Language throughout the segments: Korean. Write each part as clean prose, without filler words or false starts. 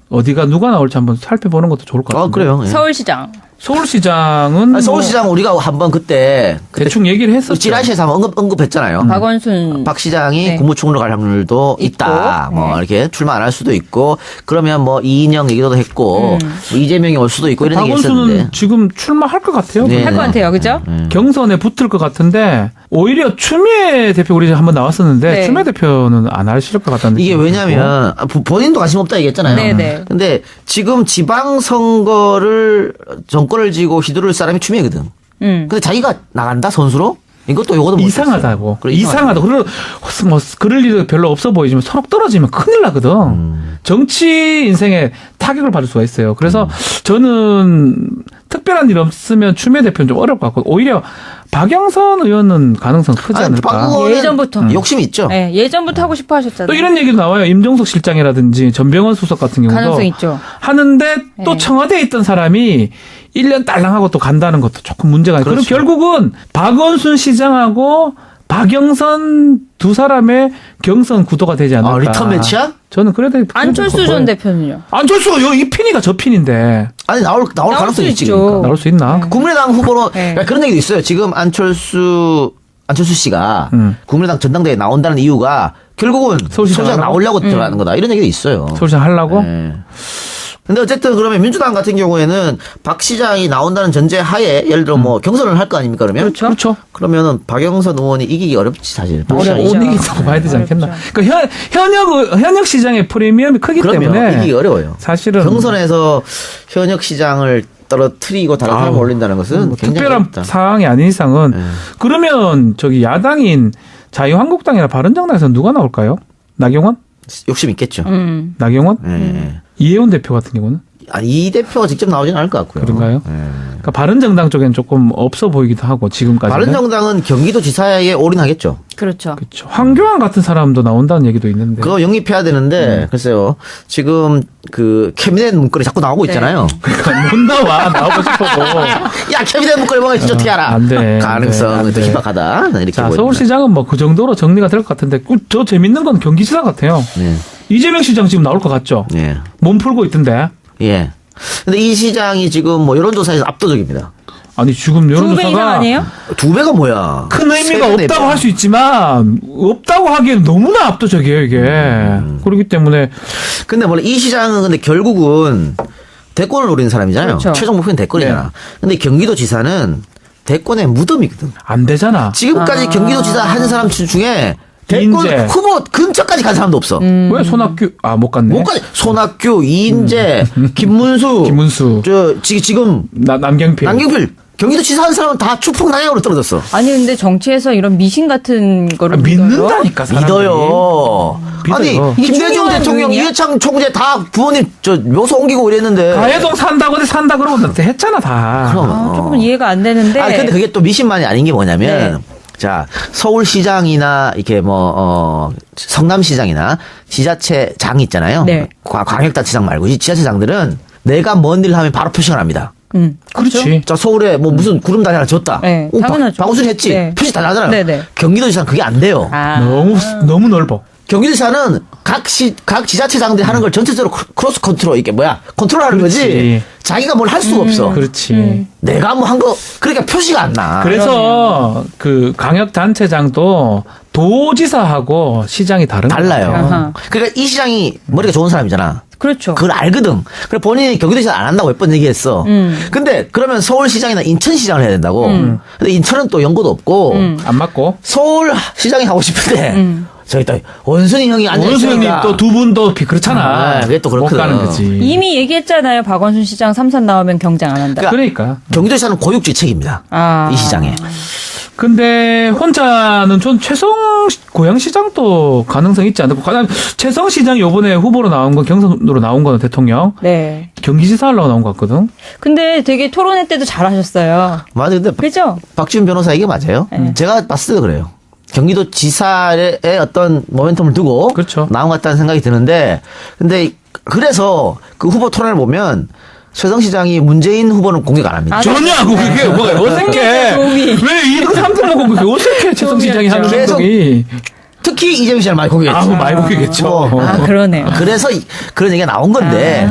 어디가 누가 나올지 한번 살펴보는 것도 좋을 것 같아요. 그래요. 예. 서울시장은 서울시장 우리가 한번 그때 대충 얘기를 했었죠. 찌라시에서 한번 언급했잖아요. 박 시장이 네. 국무총리로 갈 확률도 있다. 있고. 뭐 이렇게 출마 안 할 수도 있고 그러면 뭐 이인영 얘기도 했고 뭐 이재명이 올 수도 있고 이런 얘기 박원순은 있었는데 지금 출마할 것 같아요. 네. 할 것 같아요. 그죠? 경선에 붙을 것 같은데 오히려 추미애 대표 우리 한번 나왔었는데 네. 추미애 대표는 안 하실 것 같다는 이게 느낌이 왜냐면 본인도 관심 없다 얘기했잖아요. 네네. 근데 지금 지방선거를 정권을 쥐고 휘두를 사람이 추미애거든. 근데 자기가 나간다 선수로? 이것도 요거도 못 이상하다고. 그래, 이상하다. 그리고 뭐 그럴 일도 별로 없어 보이지만 서로 떨어지면 큰일 나거든. 정치 인생에 타격을 받을 수가 있어요. 그래서 저는 특별한 일 없으면 추미애 대표는 좀 어려울 것 같고 오히려 박영선 의원은 가능성 크지 않을까. 예전부터. 욕심이 있죠. 네, 예전부터 하고 싶어 하셨잖아요. 또 이런 얘기도 나와요. 임종석 실장이라든지 전병헌 수석 같은 경우도 가능성 있죠. 하는데 또 네. 청와대에 있던 사람이 1년 딸랑하고 또 간다는 것도 조금 문제가 있고. 그렇죠. 그럼 결국은 박원순 시장하고 박영선 두 사람의 경선 구도가 되지 않을까. 리턴 매치야? 저는 그래도 안철수 전 대표는요? 안철수가 이 핀이가 저 핀인데 아니 나올 가능성이 있지. 있죠. 그러니까. 나올 수 있나? 국민의당 후보로 네. 그러니까 그런 얘기도 있어요. 지금 안철수 씨가 국민의당 전당대회에 나온다는 이유가 결국은 서울시장 나오려고 들어가는 거다. 이런 얘기도 있어요. 서울시장 하려고? 네. 근데 어쨌든 그러면 민주당 같은 경우에는 박 시장이 나온다는 전제 하에 예를 들어 뭐 경선을 할 거 아닙니까 그러면? 그렇죠. 그러면은 박영선 의원이 이기기 어렵지 사실. 박 시장이. 어렵죠. 못 이긴다고 봐야 되지 않겠나? 어렵죠. 그러니까 현역 시장의 프리미엄이 크기 그러면 때문에 이기기 어려워요. 사실은 경선에서 현역 시장을 떨어뜨리고 다른 사람을 올린다는 것은 굉장히 특별한 어렵다. 상황이 아닌 이상은 그러면 저기 야당인 자유한국당이나 바른정당에서 누가 나올까요? 나경원? 욕심 있겠죠. 나경원? 예. 이혜원 대표 같은 경우는? 이 대표가 직접 나오지는 않을 것 같고요. 그런가요? 예. 그러니까 바른정당 쪽엔 조금 없어 보이기도 하고 지금까지는. 바른정당은 경기도 지사에 올인하겠죠. 그렇죠. 그렇죠. 황교안 같은 사람도 나온다는 얘기도 있는데. 그거 영입해야 되는데 글쎄요. 지금 그 캐비넷 문건이 자꾸 나오고 있잖아요. 그러니까 못 나와. 나오고 싶어도. 야 캐비넷 문건을 보면 진짜 어떻게 알아? 안 돼. 가능성은 안 또 돼. 희박하다. 이렇게 자, 보입니다. 서울시장은 뭐 그 정도로 정리가 될 것 같은데 저 재밌는 건 경기지사 같아요. 네. 이재명 시장 지금 나올 것 같죠? 예. 몸 풀고 있던데. 예. 근데 이 시장이 지금 뭐 여론조사에서 압도적입니다. 아니 지금 두 배 이상 여론조사가 아니에요? 2배가 뭐야? 큰 의미가 세 배, 네 없다고 배. 할 수 있지만 없다고 하기엔 너무나 압도적이에요 이게. 그렇기 때문에 근데 원래 이 시장은 근데 결국은 대권을 노리는 사람이잖아요. 그렇죠. 최종 목표는 대권이잖아. 네. 근데 경기도지사는 대권의 무덤이거든. 안 되잖아. 지금까지 경기도지사 한 사람 중에 대권 이인재. 후보 근처까지 간 사람도 없어. 왜 손학규 못 갔네. 못 가지. 손학규, 이인재, 김문수, 김문수. 지금 남경필. 남경필 경기도지사 한 사람은 다 추풍 난양으로 떨어졌어. 아니 근데 정치에서 이런 미신 같은 거를 믿는다니까 사람들이. 믿어요. 아니 믿어요. 김대중 중요한 대통령, 부분이야? 이해창 총재 다 부모님 묘소 옮기고 이랬는데. 가해동 산다고 어디 산다 그러고 나 했잖아 다. 그럼. 조금 이해가 안 되는데. 아니 근데 그게 또 미신만이 아닌 게 뭐냐면 네. 자 서울시장이나 이렇게 뭐 성남시장이나 지자체장 있잖아요. 네. 광역단체장 말고 이 지자체장들은 내가 뭔 일을 하면 바로 표시가 납니다. 그렇지. 자 서울에 뭐 무슨 구름다리 하나 줬다. 네, 당연하죠. 박우순 했지. 네. 표시 다 나잖아요. 네네. 경기도지사는 그게 안 돼요. 아. 너무 넓어. 경기도지사는 각 지자체장들이 하는 걸 전체적으로 크로스 컨트롤 이게 뭐야 컨트롤하는 거지. 그렇지. 자기가 뭘 할 수가 없어. 그렇지. 내가 뭐 한 거 그러니까 표시가 안 나. 그래서 그 광역 단체장도 도지사하고 시장이 다른 달라요. 것 같아요. 아하. 그러니까 이 시장이 머리가 좋은 사람이잖아. 그렇죠. 그걸 알거든. 그래 본인이 경기도지사 안 한다고 몇 번 얘기했어. 근데 그러면 서울시장이나 인천시장을 해야 된다고. 근데 인천은 또 연고도 없고 안 맞고. 서울시장이 하고 싶은데 저기 또 원순이 형이 앉아 원수 형님 있으니까 또 두 분 또 그렇잖아. 아, 그게 또 못 그렇거든. 가는 거지. 이미 얘기했잖아요. 박원순 시장 3선 나오면 경쟁 안 한다. 그러니까. 경기도지사는 고육지책입니다. 아. 이 시장에. 근데 혼자는 전 최성 고양시장도 가능성 있지 않을까. 최성 시장이 요번에 후보로 나온 건 경선으로 나온 거는 대통령. 네. 경기지사 하려고 나온 것 같거든. 근데 되게 토론회 때도 잘하셨어요. 맞아. 근데 그죠? 박지훈 변호사 이게 맞아요. 네. 제가 봤을 때 그래요. 경기도지사의 어떤 모멘텀을 두고 그렇죠. 나온 것 같다는 생각이 드는데 근데 그래서 그 후보 토론을 보면 최성 시장이 문재인 후보는 공격 안 합니다. 아, 전혀하고 그게 뭐가 어색해. 도움이. 왜 2등 3등 먹고 그게 어색해. 최성 시장이 하는 계속 행동이. 특히 이재명 씨를 많이 공격했죠. 아우, 많이 공격했죠. 아, 그러네요. 그래서 그런 얘기가 나온 건데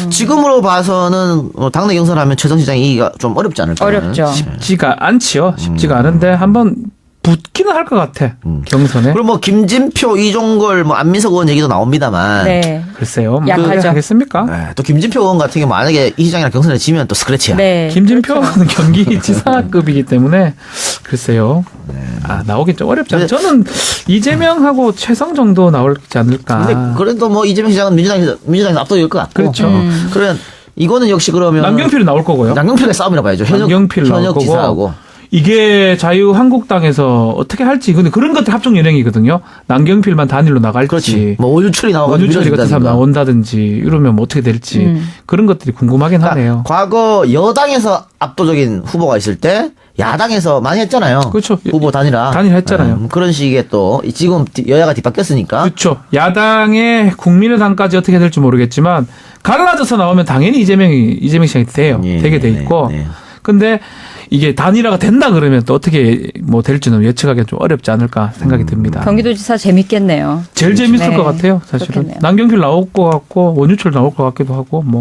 지금으로 봐서는 당내 경선하면 최성 시장이 이기가 좀 어렵지 않을까? 어렵죠. 쉽지가 않지요. 쉽지가 않은데 한번 붙기는 할 것 같아. 경선에. 그리고 뭐 김진표, 이종걸, 뭐 안민석 의원 얘기도 나옵니다만. 네. 글쎄요. 뭐 약하죠. 하겠습니까? 네, 또 김진표 의원 같은 경우 만약에 이 시장이랑 경선에 지면 또 스크래치야. 네. 김진표는 경기지사급이기 때문에 글쎄요. 아, 나오긴 좀 어렵지 않아요. 저는 이재명하고 최성 정도 나올지 않을까. 근데 그래도 뭐 이재명 시장은 민주당에서 압도적일 것 같고. 그렇죠. 그러면 이거는 역시 그러면 남경필은 나올 거고요. 남경필의 싸움이라 봐야죠. 남경필 나올 현역 거고. 지사하고. 이게 자유한국당에서 어떻게 할지. 근데 그런 것들 합종 연행이거든요. 남경필만 단일로 나갈지. 그렇지. 뭐 오유철이 나와가지고 원유철이 같은 사람 밀어준다든가. 나온다든지 이러면 뭐 어떻게 될지 그런 것들이 궁금하긴 하네요. 과거 여당에서 압도적인 후보가 있을 때 야당에서 많이 했잖아요. 그렇죠. 후보 단일화. 단일화했잖아요. 그런 식의 또 지금 여야가 뒤바뀌었으니까. 그렇죠. 야당의 국민의당까지 어떻게 될지 모르겠지만 갈라져서 나오면 당연히 이재명 시장이 돼요. 예, 되게 돼 네, 있고. 네. 근데 이게 단일화가 된다 그러면 또 어떻게 뭐 될지는 예측하기 좀 어렵지 않을까 생각이 듭니다. 경기도지사 재밌겠네요. 제일 재밌을 네. 것 같아요. 사실은 그렇겠네요. 남경필 나올 것 같고 원유철 나올 것 같기도 하고 뭐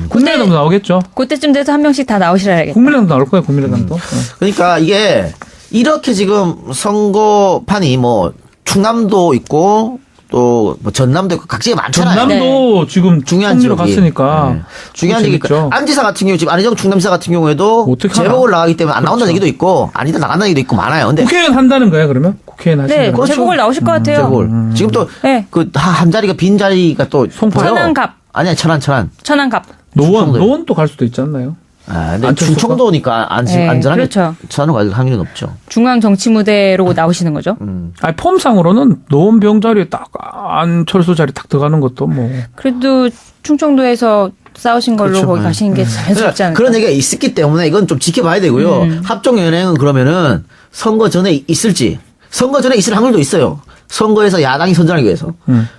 국민의당도 나오겠죠. 그때쯤 돼서 한 명씩 다 나오시라야겠다. 국민의당도 나올 거예요. 국민의당도. 그러니까 이게 이렇게 지금 선거판이 뭐 충남도 있고 또 뭐 전남도 있고 각지에 많잖아요. 전남도 지금 중요한 총리로 지역이. 갔으니까 네. 중요한 그거 얘기가 재밌죠. 안지사 같은 경우 지금 안희정 충남지사 같은 경우에도 어떻게 재보궐 하나? 나가기 때문에 안 나온다는 그렇죠. 얘기도 있고 아니다 나간다는 얘기도 있고 많아요. 근데 국회의원 한다는 거예요. 그러면 국회의원 하시는 네, 거예요? 재보궐 나오실 것 같아요. 재보궐 지금 또 네. 그 한 자리가 빈 자리가 또 송파요? 천안갑. 아니야 천안 천안갑. 충청도요. 노원도 갈 수도 있지 않나요? 아, 근데 안철수가? 충청도니까 네, 안전하게 그렇죠. 천안으로 갈 확률이 높죠. 중앙 정치 무대로 나오시는 거죠. 아니 폼상으로는 노원병 자리에 딱 안철수 자리 딱 들어가는 것도 뭐 그래도 충청도에서 싸우신 걸로 그렇죠. 거기 네. 가시는 게 자연스럽지 않을까. 그런 얘기가 있었기 때문에 이건 좀 지켜봐야 되고요. 합종연행은 그러면은 선거 전에 있을지 선거 전에 있을 확률도 있어요. 선거에서 야당이 선전하기 위해서.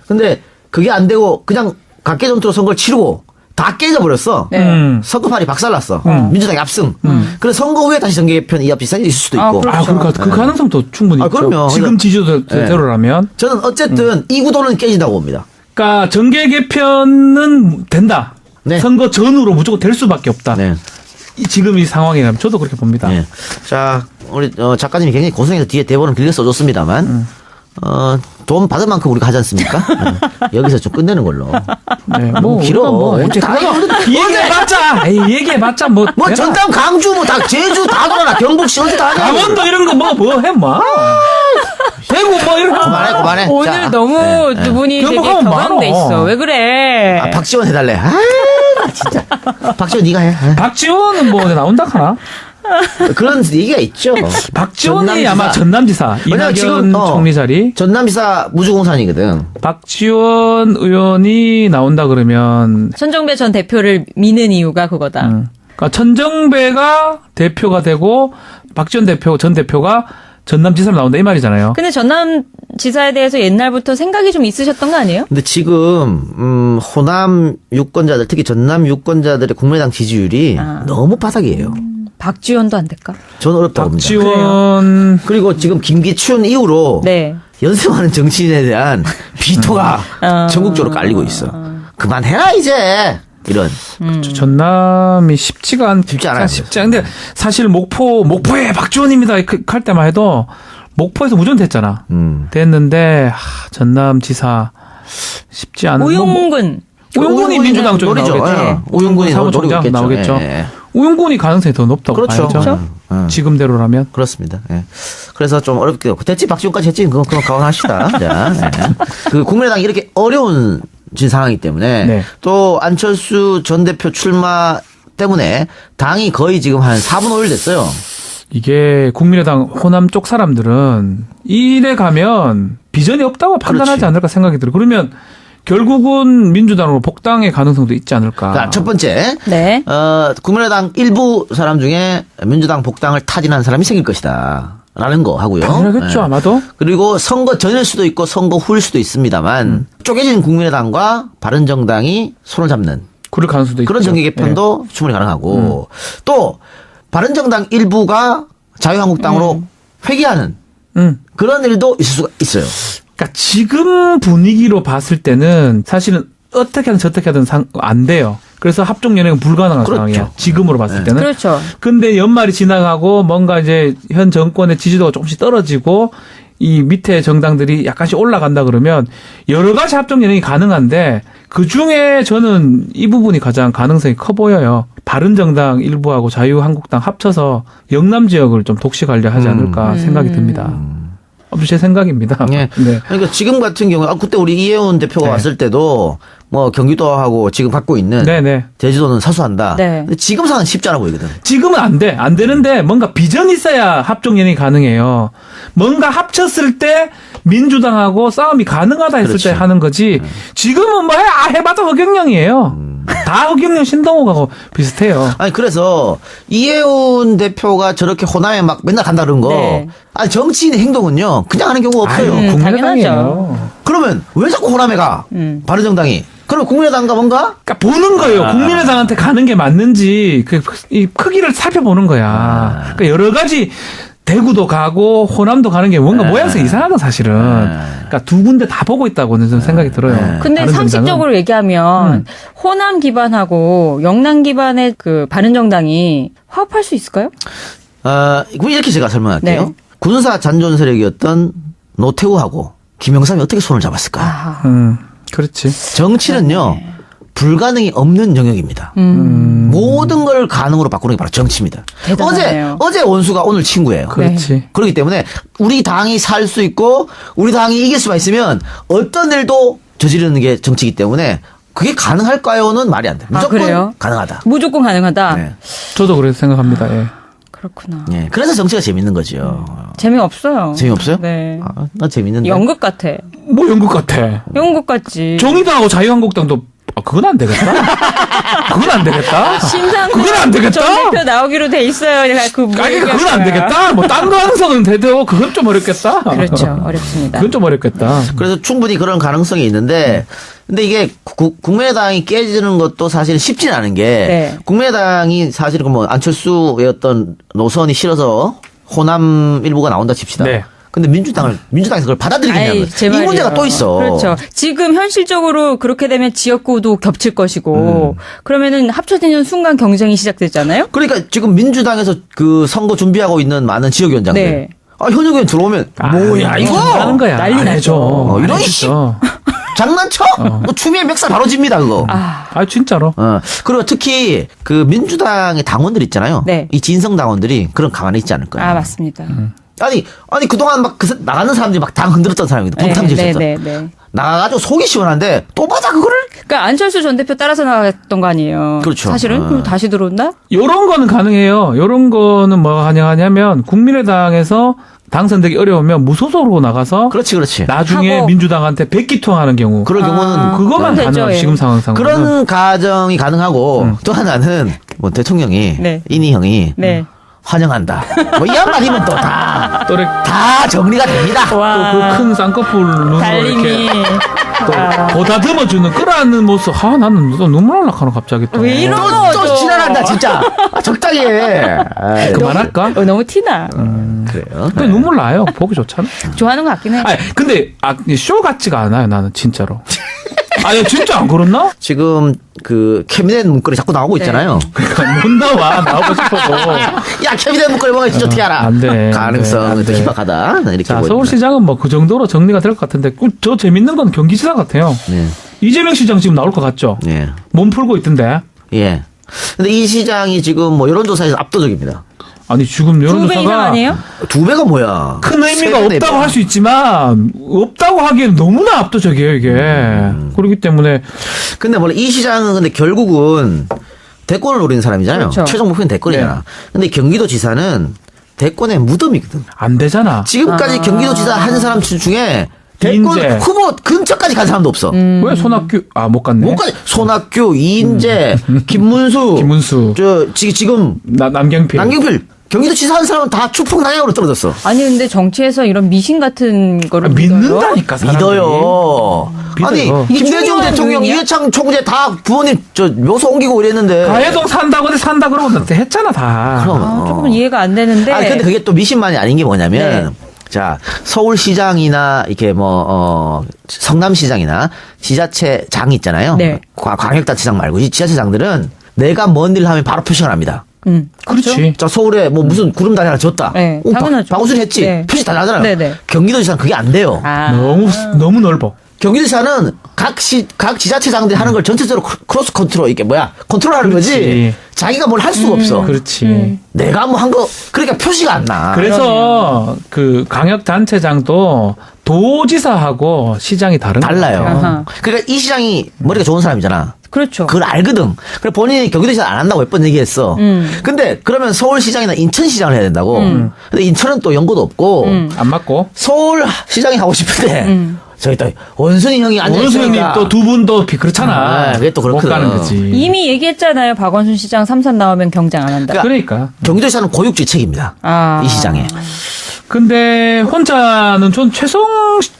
근데 그게 안 되고 그냥 각계전투로 선거를 치르고 다 깨져버렸어. 네. 선거판이 박살났어. 민주당이 압승. 그래서 선거 후에 다시 정계 개편 이합 비슷한 게 있을 수도 아, 있고. 그렇죠. 그 가능성도 충분히 아, 있죠. 그럼요. 지금 지지도대로라면. 저는 어쨌든 이 구도는 깨진다고 봅니다. 그러니까 정계 개편은 된다. 네. 선거 전후로 무조건 될 수밖에 없다. 네. 지금 이 상황이라면 저도 그렇게 봅니다. 네. 자, 우리 작가님이 굉장히 고생해서 뒤에 대본을 길게 써줬습니다만, 돈 받은 만큼 우리가 하지 않습니까? 여기서 좀 끝내는 걸로. 네, 뭐 길어. 우리가 뭐 언제 다 얘기해봤자 얘기해봤자 뭐 뭐 되나? 전남, 강주, 뭐 다 제주 다 돌아라. 경북시 언제 다 하냐. 강원도 이런 거 뭐 해 뭐. 대구 뭐 이런 거. 그만해. 오늘 자, 너무 네, 두 분이 되게 경북하면 격앙돼 많어. 있어. 왜 그래? 아, 박지원 해달래. 아, 진짜. 박지원 네가 해. 아, 박지원은 뭐 나온다 하나? 그런 얘기가 있죠. 박지원이 전남지사. 아마 전남지사 왜냐면 이낙연 지금, 총리 자리. 전남지사 무주공산이거든. 박지원 의원이 나온다 그러면 천정배 전 대표를 미는 이유가 그거다. 그러니까 천정배가 대표가 되고 박지원 전 대표가 전남지사로 나온다 이 말이잖아요. 근데 전남 지사에 대해서 옛날부터 생각이 좀 있으셨던 거 아니에요? 근데 지금 호남 유권자들 특히 전남 유권자들의 국민의당 지지율이 너무 바닥이에요. 박지원도 안 될까? 저는 어렵다고 봅니다. 박지원 그리고 지금 김기춘 이후로 네. 연습하는 정치인에 대한 비토가 전국적으로 깔리고 있어. 그만해라 이제 이런. 전남이 쉽지가 쉽지 않아요. 근데 사실 목포에 박지원입니다. 할 때만 해도 목포에서 무전됐잖아. 됐는데 전남지사 쉽지 않은. 우용근. 우용군이 민주당 쪽에 노리죠. 나오겠죠. 예. 우용군이 사무총장 노리고 있겠죠. 나오겠죠. 예. 우용군이 가능성이 더 높다고 그렇죠. 봐야죠. 지금대로라면. 그렇습니다. 예. 그래서 좀 어렵게 됐지 박지원까지 했지 그건 각오하시다. 자, 예. 그 국민의당이 이렇게 어려운 상황이기 때문에 네. 또 안철수 전 대표 출마 때문에 당이 거의 지금 한 4분 5일 됐어요. 이게 국민의당 호남 쪽 사람들은 이래 가면 비전이 없다고 판단하지 그렇지. 않을까 생각이 들어요. 그러면 결국은 민주당으로 복당의 가능성도 있지 않을까. 자, 첫 번째. 네. 국민의당 일부 사람 중에 민주당 복당을 타진한 사람이 생길 것이다. 라는 거 하고요. 당연하겠죠, 예. 아마도. 그리고 선거 전일 수도 있고 선거 후일 수도 있습니다만 쪼개진 국민의당과 바른정당이 손을 잡는 그럴 가능성도 그런 있죠. 정계 개편도 충분히 가능하고 또 바른정당 일부가 자유한국당으로 회귀하는 그런 일도 있을 수가 있어요. 그러니까 지금 분위기로 봤을 때는 사실은 어떻게든 저떻게든 안 돼요. 그래서 합종연행은 불가능한 그렇죠. 상황이에요. 지금으로 봤을 때는. 그렇죠. 근데 연말이 지나가고 뭔가 이제 현 정권의 지지도가 조금씩 떨어지고 이 밑에 정당들이 약간씩 올라간다 그러면 여러 가지 합종연행이 가능한데 그중에 저는 이 부분이 가장 가능성이 커 보여요. 바른정당 일부하고 자유한국당 합쳐서 영남 지역을 좀 독식하려 하지 않을까 생각이 듭니다. 제 생각입니다. 네. 네. 그러니까 지금 같은 경우에 그때 우리 이혜원 대표가 네. 왔을 때도 뭐 경기도하고 지금 갖고 있는 네네. 제주도는 사수한다. 네. 근데 지금 상황은 쉽지 않아 보이거든. 지금은 안 돼. 안 되는데 뭔가 비전이 있어야 합종연행이 가능해요. 뭔가 합쳤을 때 민주당하고 싸움이 가능하다 했을 그렇지. 때 하는 거지. 지금은 뭐 해봐도 허경영이에요. 다 허경영 신동호하고 비슷해요. 아니 그래서 이혜원 대표가 저렇게 호남에 막 맨날 간다 그런 거. 네. 아니 정치인의 행동은요. 그냥 하는 경우가 없어요. 국민의당이에요. 그러면 왜 자꾸 호남에 가? 바른정당이. 그러면 국민의당과 뭔가? 그러니까 보는 거예요. 국민의당한테 가는 게 맞는지 이 크기를 살펴보는 거야. 그러니까 여러 가지 대구도 가고 호남도 가는 게 뭔가 모양새가 이상하다 사실은. 그러니까 두 군데 다 보고 있다고는 저는 생각이 들어요. 근데 바른정당은. 상식적으로 얘기하면 호남 기반하고 영남 기반의 그 바른정당이 화합할 수 있을까요? 그럼 이렇게 제가 설명할게요. 네. 군사 잔존 세력이었던 노태우하고 김영삼이 어떻게 손을 잡았을까? 아하. 그렇지. 정치는요. 불가능이 없는 영역입니다. 모든 걸 가능으로 바꾸는 게 바로 정치입니다. 대단하네요. 어제 원수가 오늘 친구예요. 그렇지. 그렇기 때문에 우리 당이 살 수 있고 우리 당이 이길 수만 있으면 어떤 일도 저지르는 게 정치이기 때문에 그게 가능할까요는 말이 안 돼. 무조건 그래요? 가능하다. 무조건 가능하다. 네. 저도 그렇게 생각합니다. 예. 그렇구나. 예. 그래서 정치가 재밌는 거죠. 재미없어요. 재미없어요? 네. 나 재밌는데. 연극 같아. 뭐 연극 같아. 연극 같지. 정의당하고 자유한국당도 그건 안 되겠다. 그건 안 되겠다. 신상국 그건 안 되겠다. 전 대표 나오기로 돼 있어요. 그건 안 되겠다. 뭐 딴 가능성은 돼도 그건 좀 어렵겠다. 그렇죠. 어렵습니다. 그건 좀 어렵겠다. 그래서 충분히 그런 가능성이 있는데, 근데 이게 국민의당이 깨지는 것도 사실 쉽진 않은 게, 네. 국민의당이 사실 뭐 안철수의 어떤 노선이 싫어서 호남 일부가 나온다 칩시다. 네. 근데 민주당에서 그걸 받아들이겠냐는 거예요. 제 이 말이에요. 문제가 또 있어. 그렇죠. 지금 현실적으로 그렇게 되면 지역구도 겹칠 것이고, 그러면은 합쳐지는 순간 경쟁이 시작되잖아요? 그러니까 지금 민주당에서 그 선거 준비하고 있는 많은 지역위원장들. 네. 현역 의원 들어오면 뭐야 이거 하는 거야. 난리 안 나죠. 해줘. 이런 안 씨. 해줘. 장난쳐? 뭐 추미애 멱살 바로 집니다 그거. 아 진짜로. 그리고 특히 그 민주당의 당원들 있잖아요. 네. 이 진성 당원들이 그런 가만히 있지 않을 거예요. 맞습니다. 아니 그동안 막 나가는 사람들이 막 당 흔들었던 사람입니다. 부탕질 했었어. 네. 나가가지고 속이 시원한데 또 받아 그거를? 그러니까 안철수 전 대표 따라서 나갔던 거 아니에요. 그렇죠. 사실은 그럼 다시 들어온다? 요런 거는 가능해요. 요런 거는 뭐가 가능하냐면 국민의당에서 당선되기 어려우면 무소속으로 나가서 그렇지. 나중에 하고. 민주당한테 백기통하는 경우 그럴 경우는 그거만 그럼 되죠, 가능해요. 예. 지금 상황상. 그런 가정이 가능하고 또 하나는 뭐 대통령이 네. 이니 형이 네. 환영한다. 뭐 이 양반이면 또 다 또 정리가 됩니다. 와. 그 큰 쌍꺼풀 눈으로 달림이. 이렇게 또 보다듬어주는 끌어안는 모습. 나는 또 눈물 날라가는 갑자기 또. 왜 이런 또 지랄한다 진짜. 적당히 해. 아이, 그만할까? 너무 티나. 그래요. 근데 눈물 나요. 보기 좋잖아. 좋아하는 것 같긴 해. 아니, 근데 쇼 같지가 않아요. 나는 진짜로. 아니 진짜 안 그렇나? 지금 그 캐비넷 문건이 자꾸 나오고 있잖아요. 그러니까 못 나와. 나오고 싶어도. 야 캐비넷 문건이 뭐가 있지 어떻게 알아? 안 돼. 가능성은 안 더 돼. 희박하다. 이렇게 자, 보입니다. 서울시장은 뭐 그 정도로 정리가 될 것 같은데 저 재밌는 건 경기지사 같아요. 네. 이재명 시장 지금 나올 것 같죠? 예. 몸 풀고 있던데. 예. 근데 이 시장이 지금 뭐 여론조사에서 압도적입니다. 아니 지금 2배 이상 여론조사가 아니에요? 2배가 뭐야? 큰 의미가 세 배, 네 없다고 배. 할 수 있지만 없다고 하기엔 너무나 압도적이에요 이게. 그렇기 때문에 근데 원래 이 시장은 근데 결국은 대권을 노리는 사람이잖아요. 그렇죠. 최종 목표는 대권이잖아. 네. 근데 경기도지사는 대권의 무덤이거든. 안 되잖아. 지금까지 경기도지사 한 사람 중에 대권 이인재. 후보 근처까지 간 사람도 없어. 왜 손학규 못 갔네. 뭐까지 손학규, 이인재, 김문수, 김문수. 지금 남경필. 남경필 경기도지사 한 사람은 다 추풍난양으로 떨어졌어. 아니 근데 정치에서 이런 미신 같은 거를 믿는다니까 사람들이. 믿어요. 아니 믿어요. 이게 김대중 중요한 대통령, 요인이야? 이해창 총재 다 부모님 묘소 옮기고 이랬는데. 가해동 산다 그러고 했잖아 다. 그럼. 조금 이해가 안 되는데. 근데 그게 또 미신만이 아닌 게 뭐냐면 네. 자, 서울시장이나 이렇게 성남시장이나 지자체장이 있잖아요. 네. 광역단체장 말고 이 지자체장들은 내가 뭔 일을 하면 바로 표시가 납니다. 그렇지. 자, 서울에 뭐 무슨 구름다리 하나 줬다. 네, 당연하죠. 박우순이 했지. 네. 표시 다 나잖아요. 네네. 경기도지사는 그게 안 돼요. 아. 너무 넓어. 경기도지사는 각 지자체장들이 하는 걸 전체적으로 크로스 컨트롤, 이게 컨트롤하는 거지. 그렇지. 자기가 뭘 할 수가 없어. 그렇지. 내가 뭐 한 거, 그러니까 표시가 안 나. 그래서 그 광역단체장도 도지사하고 시장이 다른 달라요. 거예요. 아하. 그러니까 이 시장이 머리가 좋은 사람이잖아. 그렇죠. 그걸 알거든. 그래 본인이 경기도지사 안 한다고 몇 번 얘기했어. 근데 그러면 서울시장이나 인천시장을 해야 된다고. 근데 인천은 또 연고도 없고 안 맞고. 서울시장이 하고 싶은데 저기 또 원순이 형이 원수 앉아있으니까 형님 또 두 분도 그렇잖아. 그게 또 못 그렇거든. 가는 거지. 이미 얘기했잖아요. 박원순 시장 3선 나오면 경쟁 안 한다. 그러니까. 경기도지사는 고육지책입니다. 아. 이 시장에. 근데 혼자는 전 최성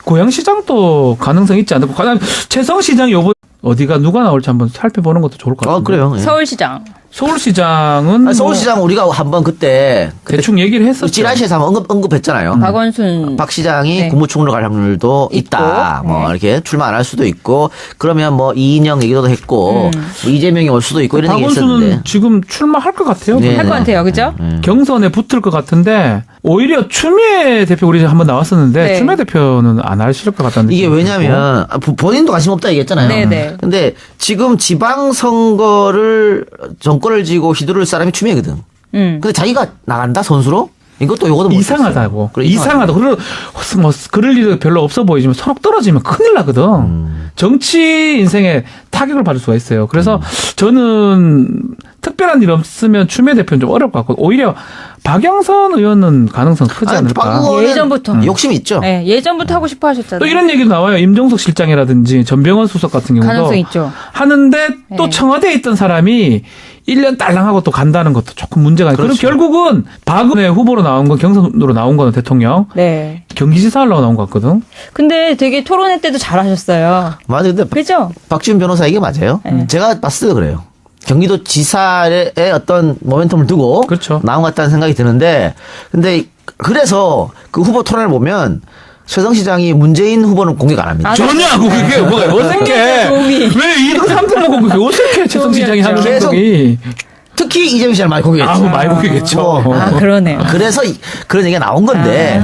고양시장도 가능성 있지 않을까. 과연 최성시장 요번 어디가 누가 나올지 한번 살펴보는 것도 좋을 것 같아요. 그래요. 예. 서울시장. 서울시장은 아니, 서울시장 우리가 한번 그때 대충 얘기를 했었죠. 찌라시에서 한번 언급했잖아요. 박원순. 박 시장이 네. 국무총리로 갈 확률도 있다. 있고, 뭐 네. 이렇게 출마 안 할 수도 있고 그러면 뭐 이인영 얘기도 했고 뭐 이재명이 올 수도 있고 이런 얘기 박원순은 있었는데. 지금 출마할 것 같아요. 네. 할 것 같아요. 그죠? 경선에 붙을 것 같은데 오히려 추미애 대표 우리 한번 나왔었는데 네. 추미애 대표는 안 하실 것 같다는 이게 느낌이 왜냐면 본인도 관심 없다 얘기했잖아요. 네네. 근데 지금 지방선거를 정권을 쥐고 휘두를 사람이 추미애거든. 근데 자기가 나간다 선수로? 이것도 요거도 못 이상하다고. 그래, 이상하다. 그리고 뭐 그럴 일도 별로 없어 보이지만 서로 떨어지면 큰일 나거든. 정치 인생에 타격을 받을 수가 있어요. 그래서 저는 특별한 일 없으면 추미애 대표는 좀 어려울 것 같고 오히려 박영선 의원은 가능성 크지 않을까. 박의원은 예전부터. 욕심이 있죠. 네, 예전부터 하고 싶어 하셨잖아요. 또 이런 얘기도 나와요. 임종석 실장이라든지 전병헌 수석 같은 경우도 가능성 있죠. 하는데 또 네. 청와대에 있던 사람이 1년 딸랑하고 또 간다는 것도 조금 문제가 있고. 그럼 그렇죠. 결국은 박은혜 후보로 나온 건 경선으로 나온 거는 대통령 네. 경기지사 하려고 나온 것 같거든. 근데 되게 토론회 때도 잘하셨어요. 맞아. 근데 그죠? 박지훈 변호사 이게 맞아요. 네. 제가 봤을 때 그래요. 경기도 지사의 어떤 모멘텀을 두고 그렇죠. 나온 것 같다는 생각이 드는데 근데 그래서 그 후보 토론을 보면 최성 시장이 문재인 후보는 공격 안 합니다. 아, 전혀하고 그게 뭐가 어색해. 도움이. 왜 2등 3등 먹고 그게 어색해. 최성 시장이 하는 계속 행동이. 특히 이재명 시장을 많이 공격했죠. 아우 많이 보겠죠. 아, 그러네요. 그래서 그런 얘기가 나온 건데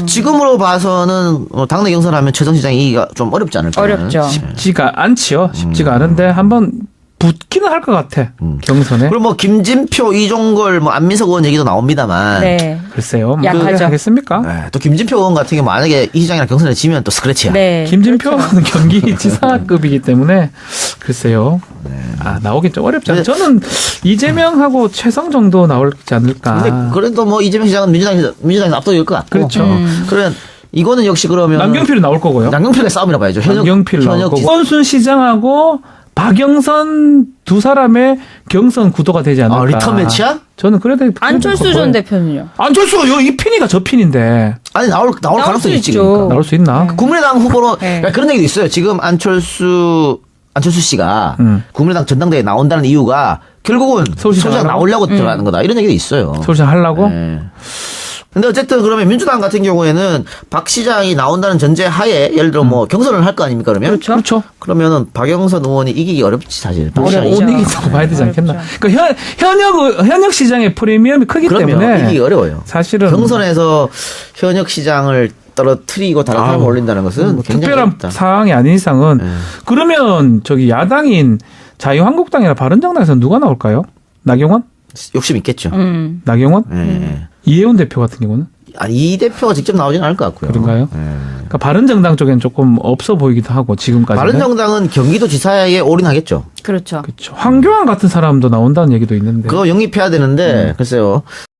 지금으로 봐서는 당내 경선하면 최성 시장이 이기가 좀 어렵지 않을까. 어렵죠. 쉽지가 않지요. 쉽지가 않은데 한번 붙기는 할 것 같아. 경선에. 그리고 뭐 김진표, 이종걸, 뭐 안민석 의원 얘기도 나옵니다만. 네. 글쎄요. 뭐 약하죠. 그렇게 하겠습니까? 네, 또 김진표 의원 같은 경우 만약에 이 시장이랑 경선에 지면 또 스크래치야. 네. 김진표는 그렇죠. 경기지사급이기 때문에 글쎄요. 아 나오긴 좀 어렵지 않아요. 근데- 저는 이재명하고 최성 정도 나올지 않을까. 근데 그래도 뭐 이재명 시장은 민주당이 압도될 것 같고. 그렇죠. 그러면 이거는 역시 그러면 남경필은 나올 거고요. 남경필의 싸움이라 봐야죠. 남경필 나올 거고. 권순 시장하고 박영선 두 사람의 경선 구도가 되지 않을까. 리턴 매치야? 저는 그래도 안철수 전 대표는요? 안철수가 이 핀이가 저 핀인데 아니 나올 가능성이 수 있지. 있죠. 그러니까. 나올 수 있나? 국민의당 후보로 네. 그러니까 그런 얘기도 있어요. 지금 안철수 씨가 국민의당 전당대회에 나온다는 이유가 결국은 서울시장 서울시장 나오려고 들어가는 거다. 이런 얘기도 있어요. 서울시장 하려고? 네. 근데 어쨌든 그러면 민주당 같은 경우에는 박 시장이 나온다는 전제 하에 예를 들어 뭐 경선을 할 거 아닙니까 그러면? 그렇죠. 그러면은 박영선 의원이 이기기 어렵지 사실. 박 시장이. 어렵죠. 이기다고 봐야 되지 않겠나? 어렵죠. 그러니까 현역 시장의 프리미엄이 크기 그러면 때문에 이기기 어려워요. 사실은 경선에서 현역 시장을 떨어뜨리고 다른 사람을 올린다는 것은 굉장히 특별한 어렵다. 상황이 아닌 이상은 그러면 저기 야당인 자유한국당이나 바른정당에서 누가 나올까요? 나경원? 욕심 있겠죠. 나경원? 예. 이혜원 대표 같은 경우는 아니 이 대표가 직접 나오지는 않을 것 같고요. 그런가요? 예. 그러니까 바른정당 쪽엔 조금 없어 보이기도 하고 지금까지는. 바른정당은 경기도 지사에 올인하겠죠. 그렇죠. 그렇죠. 황교안 같은 사람도 나온다는 얘기도 있는데. 그거 영입해야 되는데 글쎄요.